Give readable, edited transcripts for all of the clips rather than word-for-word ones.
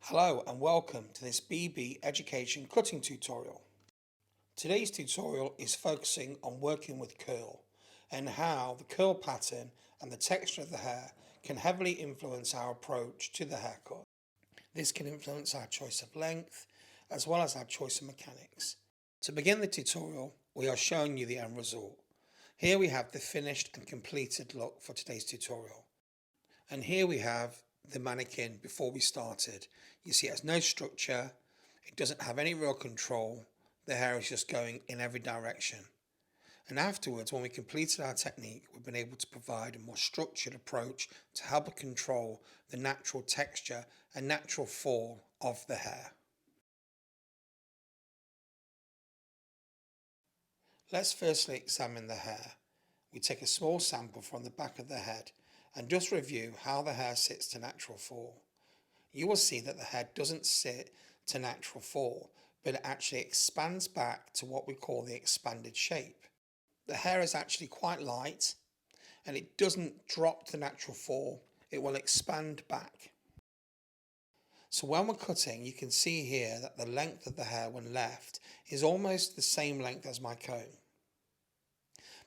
Hello and welcome to this BB Education cutting tutorial. Today's tutorial is focusing on working with curl and how the curl pattern and the texture of the hair can heavily influence our approach to the haircut. This can influence our choice of length as well as our choice of mechanics. To begin the tutorial, we are showing you the end result. Here we have the finished and completed look for today's tutorial. And here we have the mannequin before we started. You see it has no structure, it doesn't have any real control, the hair is just going in every direction. And afterwards, when we completed our technique, we've been able to provide a more structured approach to help control the natural texture and natural fall of the hair. Let's firstly examine the hair. We take a small sample from the back of the head and just review how the hair sits to natural fall. You will see that the hair doesn't sit to natural fall, but it actually expands back to what we call the expanded shape. The hair is actually quite light and it doesn't drop to natural fall, it will expand back. So when we're cutting, you can see here that the length of the hair when left is almost the same length as my comb.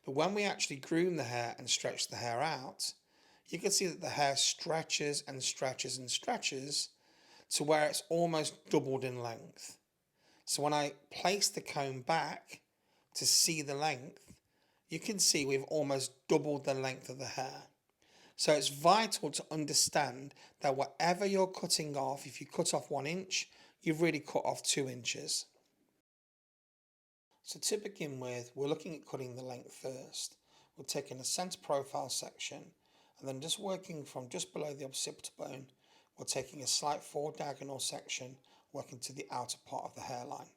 But when we actually groom the hair and stretch the hair out, you can see that the hair stretches and stretches and stretches to where it's almost doubled in length. So when I place the comb back to see the length, you can see we've almost doubled the length of the hair. So it's vital to understand that whatever you're cutting off, if you cut off 1 inch, you've really cut off 2 inches. So to begin with, we're looking at cutting the length first. We're taking a center profile section and then just working from just below the occipital bone, we're taking a slight forward diagonal section working to the outer part of the hairline.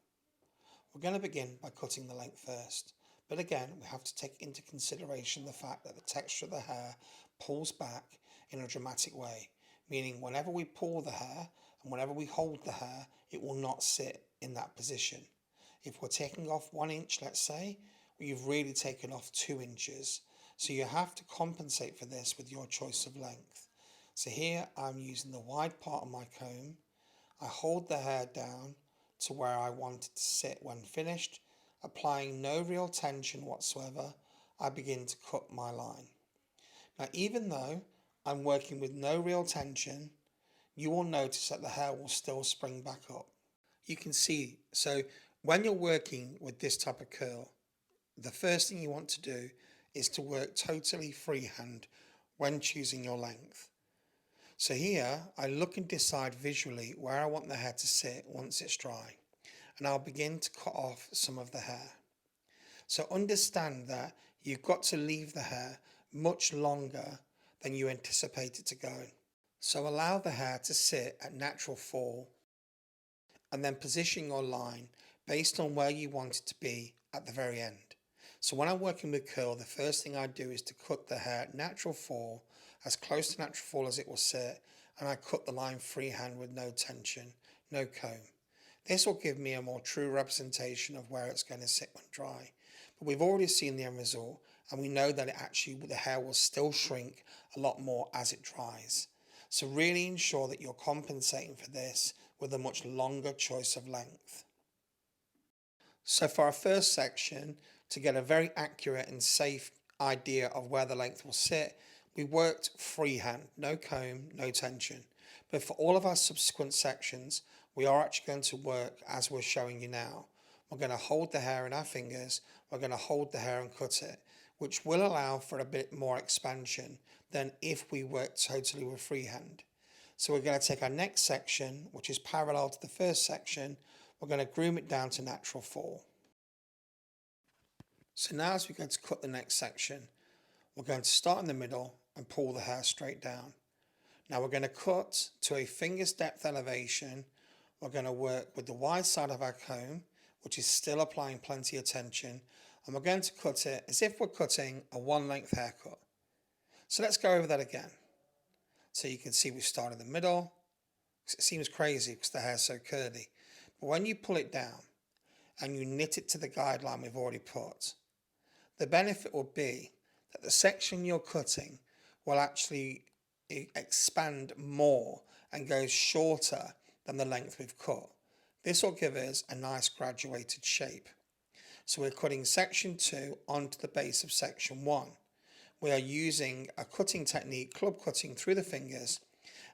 We're going to begin by cutting the length first, but again we have to take into consideration the fact that the texture of the hair pulls back in a dramatic way, meaning whenever we pull the hair and whenever we hold the hair, it will not sit in that position. If we're taking off 1 inch, let's say, you've really taken off 2 inches. So you have to compensate for this with your choice of length. So here I'm using the wide part of my comb. I hold the hair down to where I want it to sit when finished. Applying no real tension whatsoever, I begin to cut my line. Now even though I'm working with no real tension, you will notice that the hair will still spring back up. You can see, so when you're working with this type of curl, the first thing you want to do is to work totally freehand when choosing your length. So here I look and decide visually where I want the hair to sit once it's dry, and I'll begin to cut off some of the hair. So understand that you've got to leave the hair much longer than you anticipate it to go. So allow the hair to sit at natural fall and then position your line based on where you want it to be at the very end. So when I'm working with curl, the first thing I do is to cut the hair natural fall, as close to natural fall as it will sit, and I cut the line freehand with no tension, no comb. This will give me a more true representation of where it's going to sit when dry. But we've already seen the end result, and we know that the hair will still shrink a lot more as it dries. So really ensure that you're compensating for this with a much longer choice of length. So for our first section, to get a very accurate and safe idea of where the length will sit, we worked freehand, no comb, no tension. But for all of our subsequent sections, we are actually going to work as we're showing you now. We're going to hold the hair in our fingers, we're going to hold the hair and cut it, which will allow for a bit more expansion than if we worked totally with freehand. So we're going to take our next section, which is parallel to the first section, we're going to groom it down to natural fall. So now as we go to cut the next section, we're going to start in the middle and pull the hair straight down. Now we're going to cut to a finger's depth elevation. We're going to work with the wide side of our comb, which is still applying plenty of tension, and we're going to cut it as if we're cutting a 1 length haircut. So let's go over that again. So you can see we start in the middle. It seems crazy because the hair's so curly. But when you pull it down and you knit it to the guideline we've already put, the benefit will be that the section you're cutting will actually expand more and go shorter than the length we've cut. This will give us a nice graduated shape. So we're cutting section 2 onto the base of section 1. We are using a cutting technique, club cutting through the fingers,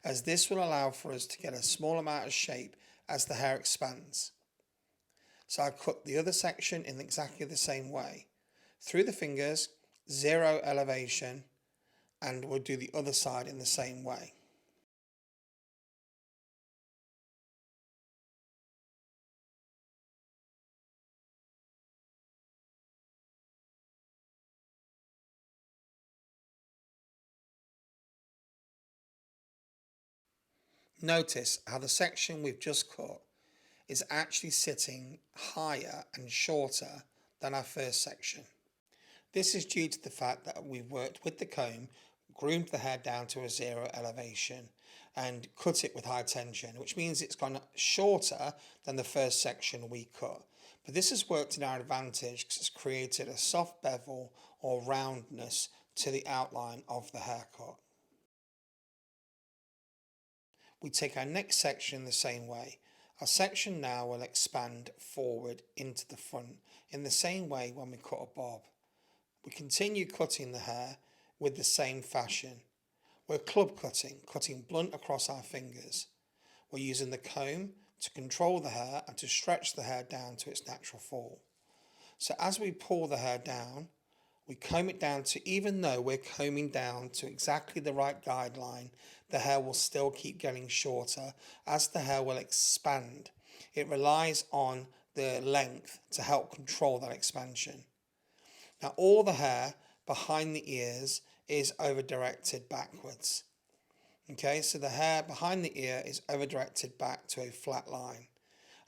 as this will allow for us to get a small amount of shape as the hair expands. So I cut the other section in exactly the same way. Through the fingers, 0 elevation, and we'll do the other side in the same way. Notice how the section we've just cut is actually sitting higher and shorter than our first section. This is due to the fact that we've worked with the comb, groomed the hair down to a 0 elevation and cut it with high tension, which means it's gone shorter than the first section we cut. But this has worked in our advantage because it's created a soft bevel or roundness to the outline of the haircut. We take our next section the same way. Our section now will expand forward into the front in the same way when we cut a bob. We continue cutting the hair with the same fashion. We're club cutting, cutting blunt across our fingers. We're using the comb to control the hair and to stretch the hair down to its natural fall. So as we pull the hair down, we comb it down to, even though we're combing down to exactly the right guideline, the hair will still keep getting shorter as the hair will expand. It relies on the length to help control that expansion. Now all the hair behind the ears is over directed backwards. Okay, so the hair behind the ear is over directed back to a flat line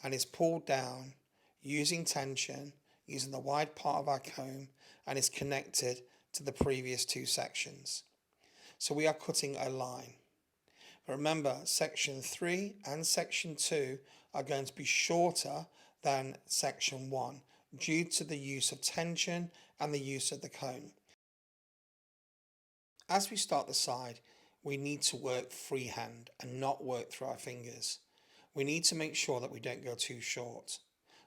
and is pulled down using tension, using the wide part of our comb, and is connected to the previous two sections. So we are cutting a line. Remember, section 3 and section 2 are going to be shorter than section 1 due to the use of tension and the use of the comb. As we start the side, we need to work freehand and not work through our fingers. We need to make sure that we don't go too short.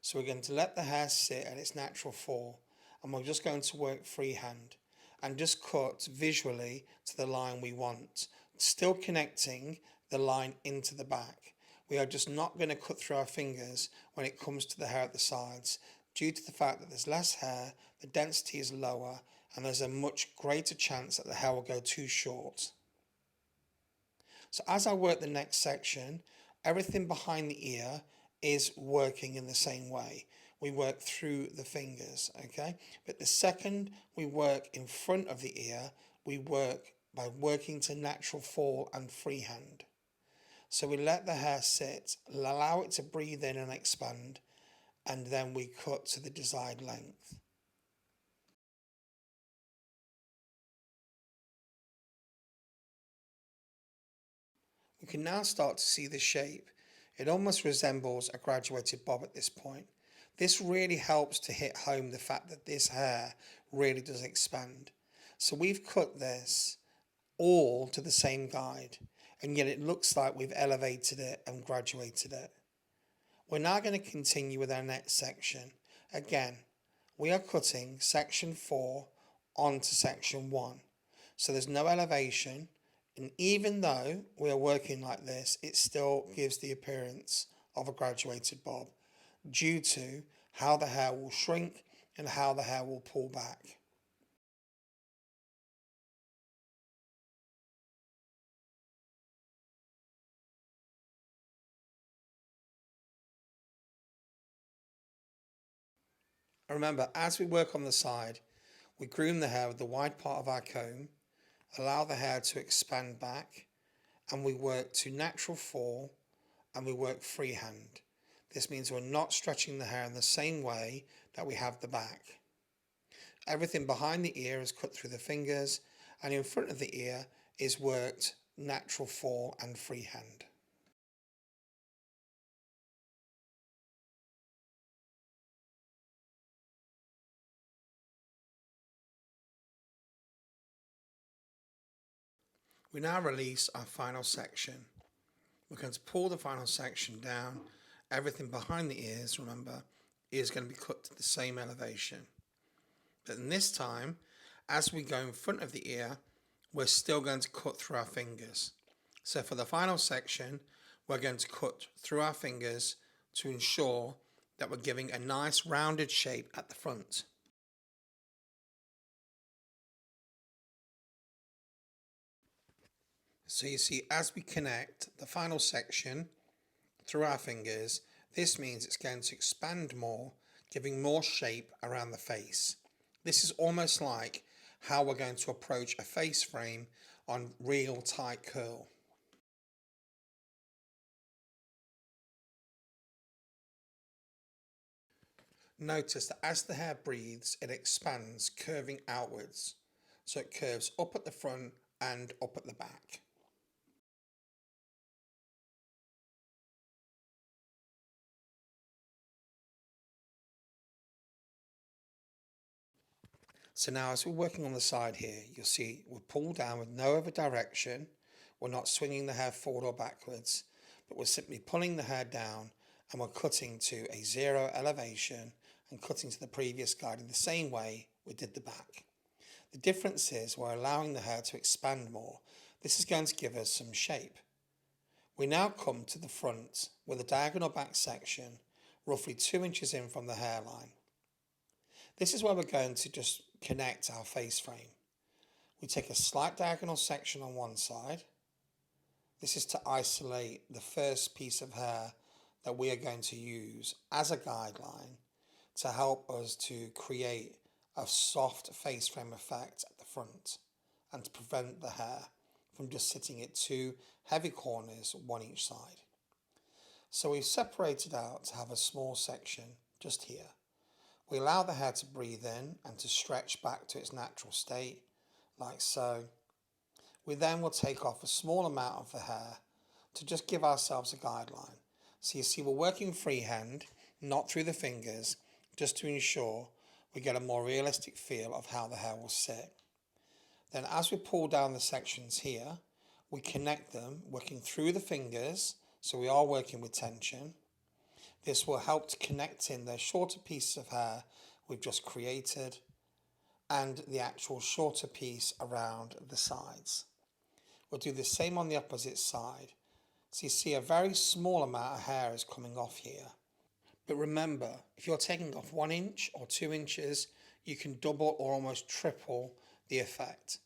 So we're going to let the hair sit at its natural fall, and we're just going to work freehand and just cut visually to the line we want, still connecting the line into the back. We are just not going to cut through our fingers when it comes to the hair at the sides, due to the fact that there's less hair, the density is lower, and there's a much greater chance that the hair will go too short. So as I work the next section, everything behind the ear is working in the same way. We work through the fingers, okay? But the second we work in front of the ear, we work by working to natural fall and freehand. So we let the hair sit, allow it to breathe in and expand, and then we cut to the desired length. We can now start to see the shape. It almost resembles a graduated bob at this point. This really helps to hit home the fact that this hair really does expand. So we've cut this all to the same guide, and yet it looks like we've elevated it and graduated it. We're now going to continue with our next section. Again, we are cutting section 4 onto section 1. So there's no elevation, and even though we are working like this, it still gives the appearance of a graduated bob due to how the hair will shrink and how the hair will pull back. Remember, as we work on the side, we groom the hair with the wide part of our comb, allow the hair to expand back, and we work to natural fall and we work freehand. This means we're not stretching the hair in the same way that we have the back. Everything behind the ear is cut through the fingers, and in front of the ear is worked natural fall and freehand. We now release our final section. We're going to pull the final section down. Everything behind the ears, remember, is going to be cut to the same elevation. But in this time, as we go in front of the ear, we're still going to cut through our fingers. So for the final section, we're going to cut through our fingers to ensure that we're giving a nice rounded shape at the front. So you see, as we connect the final section through our fingers, this means it's going to expand more, giving more shape around the face. This is almost like how we're going to approach a face frame on real tight curl. Notice that as the hair breathes, it expands, curving outwards. So it curves up at the front and up at the back. So now as we're working on the side here, you'll see we're pulled down with no other direction. We're not swinging the hair forward or backwards, but we're simply pulling the hair down and we're cutting to a 0 elevation and cutting to the previous guide in the same way we did the back. The difference is we're allowing the hair to expand more. This is going to give us some shape. We now come to the front with a diagonal back section roughly 2 inches in from the hairline. This is where we're going to just connect our face frame. We take a slight diagonal section on one side. This is to isolate the first piece of hair that we are going to use as a guideline to help us to create a soft face frame effect at the front and to prevent the hair from just sitting at two heavy corners, one each side. So we've separated out to have a small section just here. We allow the hair to breathe in and to stretch back to its natural state, like so. We then will take off a small amount of the hair to just give ourselves a guideline. So you see we're working freehand, not through the fingers, just to ensure we get a more realistic feel of how the hair will sit. Then as we pull down the sections here, we connect them, working through the fingers, so we are working with tension. This will help to connect in the shorter pieces of hair we've just created and the actual shorter piece around the sides. We'll do the same on the opposite side. So you see a very small amount of hair is coming off here. But remember, if you're taking off 1 inch or 2 inches, you can double or almost triple the effect.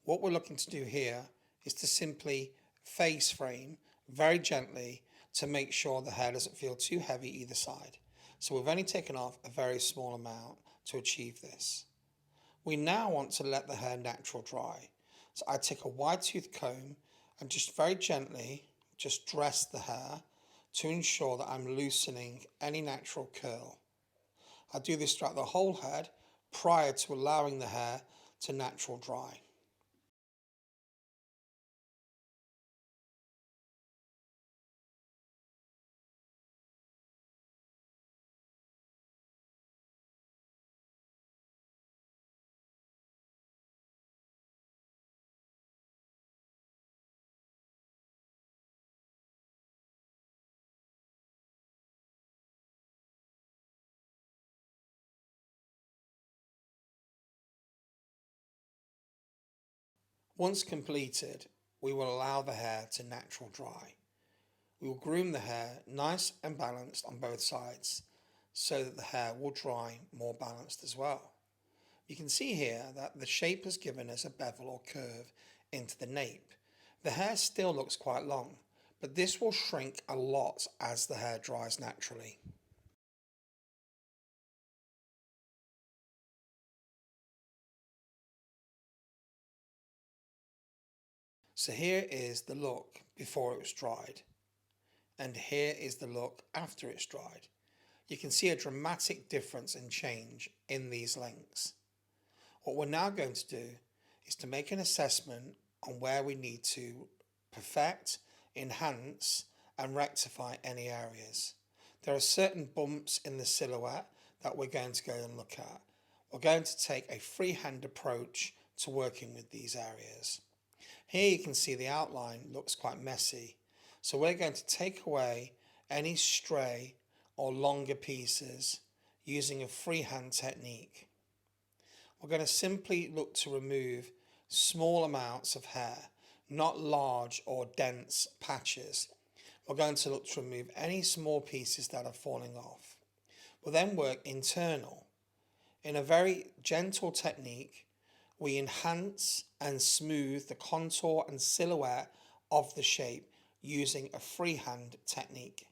What we're looking to do here is to simply face frame very gently to make sure the hair doesn't feel too heavy either side. So we've only taken off a very small amount to achieve this. We now want to let the hair natural dry. So I take a wide tooth comb and just very gently just dress the hair to ensure that I'm loosening any natural curl. I do this throughout the whole head prior to allowing the hair to natural dry. Once completed, we will allow the hair to natural dry. We will groom the hair nice and balanced on both sides so that the hair will dry more balanced as well. You can see here that the shape has given us a bevel or curve into the nape. The hair still looks quite long, but this will shrink a lot as the hair dries naturally. So here is the look before it was dried, and here is the look after it's dried. You can see a dramatic difference and change in these lengths. What we're now going to do is to make an assessment on where we need to perfect, enhance and rectify any areas. There are certain bumps in the silhouette that we're going to go and look at. We're going to take a freehand approach to working with these areas. Here you can see the outline looks quite messy, So we're going to take away any stray or longer pieces using a freehand technique. We're going to simply look to remove small amounts of hair, not large or dense patches. We're going to look to remove any small pieces that are falling off. We'll then work internal. In a very gentle technique, we enhance and smooth the contour and silhouette of the shape using a freehand technique.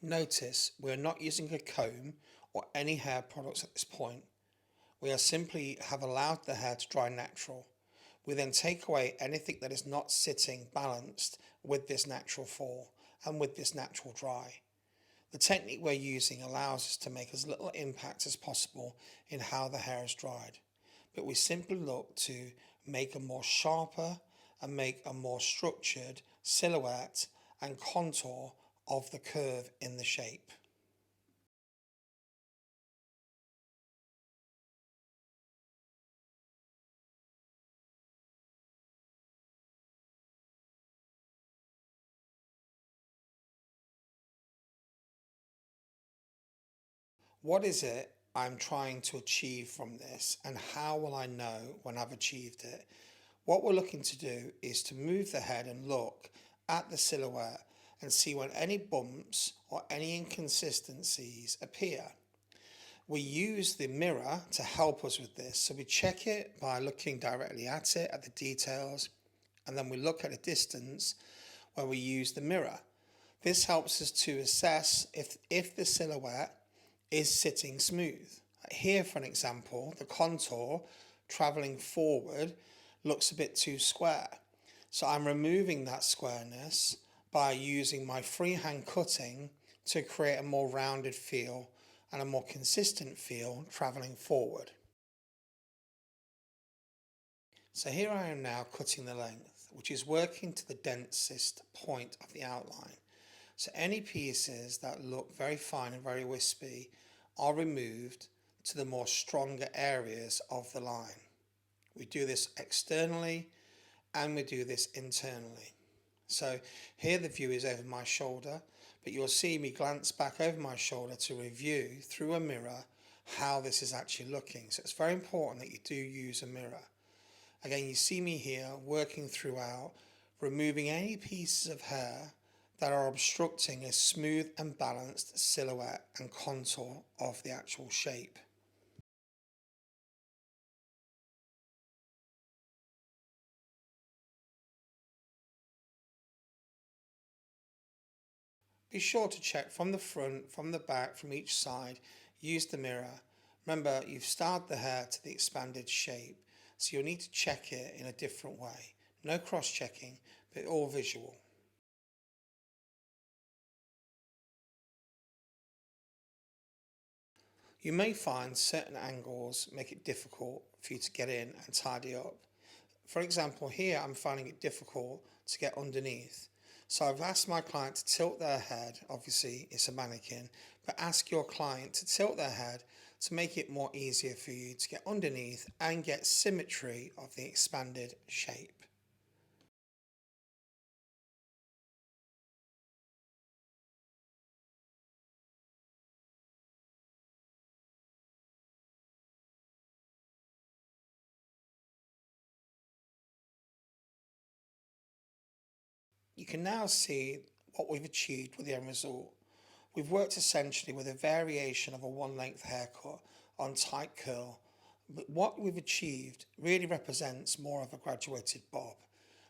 Notice we're not using a comb or any hair products at this point. We are simply have allowed the hair to dry natural. We then take away anything that is not sitting balanced with this natural fall and with this natural dry. The technique we're using allows us to make as little impact as possible in how the hair is dried, but we simply look to make a more sharper and make a more structured silhouette and contour of the curve in the shape. What is it I'm trying to achieve from this, and how will I know when I've achieved it? What we're looking to do is to move the head and look at the silhouette and see when any bumps or any inconsistencies appear. We use the mirror to help us with this. So we check it by looking directly at it, at the details, and then we look at a distance where we use the mirror. This helps us to assess if the silhouette is sitting smooth. Here, for an example, the contour traveling forward looks a bit too square. So I'm removing that squareness by using my freehand cutting to create a more rounded feel and a more consistent feel traveling forward. So here I am now cutting the length, which is working to the densest point of the outline. So any pieces that look very fine and very wispy are removed to the more stronger areas of the line. We do this externally and we do this internally. So here the view is over my shoulder, but you'll see me glance back over my shoulder to review through a mirror how this is actually looking. So it's very important that you do use a mirror. Again, you see me here working throughout, removing any pieces of hair that are obstructing a smooth and balanced silhouette and contour of the actual shape. Be sure to check from the front, from the back, from each side. Use the mirror. Remember, you've styled the hair to the expanded shape, so you'll need to check it in a different way. No cross-checking, but all visual. You may find certain angles make it difficult for you to get in and tidy up. For example, here I'm finding it difficult to get underneath. So I've asked my client to tilt their head, obviously it's a mannequin, but ask your client to tilt their head to make it more easier for you to get underneath and get symmetry of the expanded shape. You can now see what we've achieved with the end result. We've worked essentially with a variation of a one length haircut on tight curl, but what we've achieved really represents more of a graduated bob.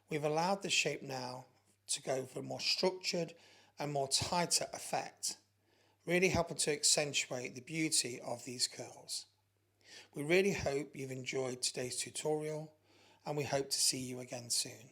We've allowed the shape now to go for a more structured and more tighter effect, really helping to accentuate the beauty of these curls. We really hope you've enjoyed today's tutorial, and we hope to see you again soon.